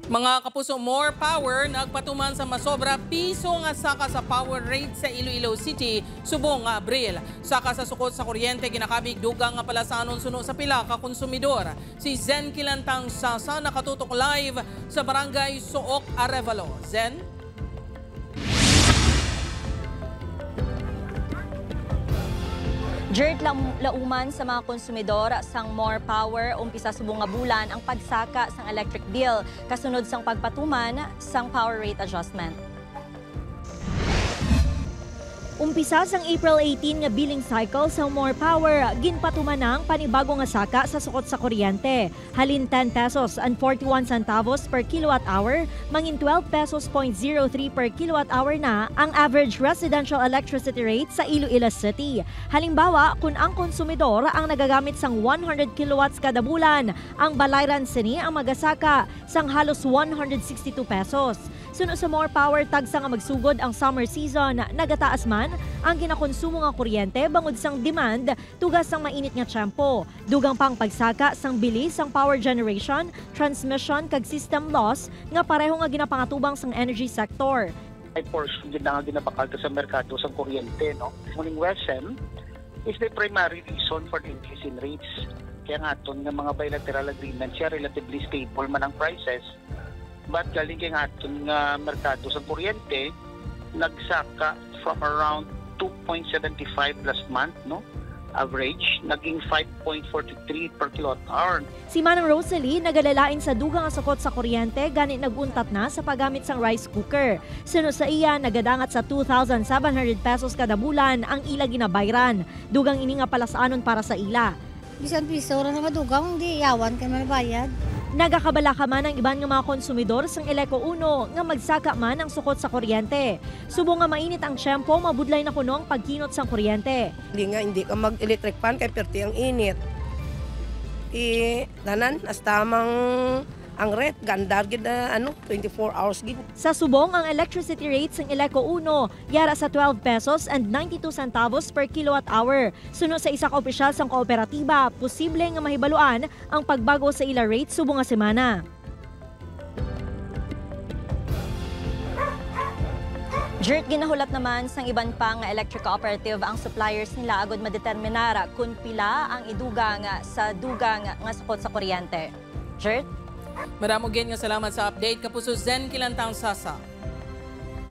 Mga kapuso, more power nagpatuman sa masobra piso nga saka sa power rate sa Iloilo City subong nga Abril. Saka sa sukot sa kuryente ginakabig dugang nga palasanon suno sa pila ka konsumidor. Si Zen Kilantang Sasa nakatutok live sa Barangay Sook, Arevalo. Zen? Jert lauman sa mga konsumidor sang more power umpisa subong nga bulan ang pagsaka sang electric bill kasunod sang pagpatuman sang power rate adjustment. Umpisa sang April 18 nga billing cycle sa more power, ginpatuman ang panibago nga saka sa sukot sa kuryente. Halin 10 pesos and 41 centavos per kilowatt hour, mangin 12 pesos .03 per kilowatt hour na ang average residential electricity rate sa Iloilo City. Halimbawa, kung ang konsumidor ang nagagamit sang 100 kilowatts kada bulan, ang balayran sini ang magasaka sang halos 162 pesos. Suno sa more power tagsa nga magsugod ang summer season, nagataas man ang ginakonsumo nga kuryente bangod sang demand tugas sang mainit nga tiyempo. Dugang pang pagsaka sang bilis sang power generation, transmission kag system loss nga pareho nga ginapangatubang sang energy sector. Ay portion din nga ginapakal sa merkado sang kuryente, no? Muning WESM is the primary reason for the increase in rates. Kaya nga aton nga mga bilateral agreements siya relatively stable man ang prices. But galing kaya nga aton nga merkado sang kuryente nagsaka from around 2.75 last month, no? Average, naging 5.43 per kilowatt hour. Si Manang Rosalie nagalalain sa dugang nga sukot sa kuryente ganit naguntat na sa paggamit sang rice cooker. Suno sa iya, nagadangat sa 2,700 pesos kada bulan ang ila ginabayran. Dugang ini nga palasanon para sa ila. Bisan piso ra nga dugang, di yawan kay mabayad. Nagakabala ka man ang iban nga mga konsumidor sang Eleco 1 nga magsaka man ang sukot sa kuryente. Subong nga mainit ang tiyempo, mabudlay na kuno ang pagkinot sang kuryente. Hindi ka mag-electric fan kay perti ang init. Tanan, hasta mang ang rate, gandar gid na 24 hours gid. Sa subong, ang electricity rate ng Eleco 1 yara sa 12 pesos and 92 centavos per kilowatt hour. Suno sa isa ka opisyal sang kooperatiba, posible nga mahibaluan ang pagbago sa ila rate subong nga semana. Jert, ginahulat naman sang iban pang electric cooperative ang suppliers nila agod madeterminar kung pila ang idugang sa dugang nga sukot sa kuryente. Jert? Maramo nga salamat sa update. Kapuso Zen Kilantang Sasa.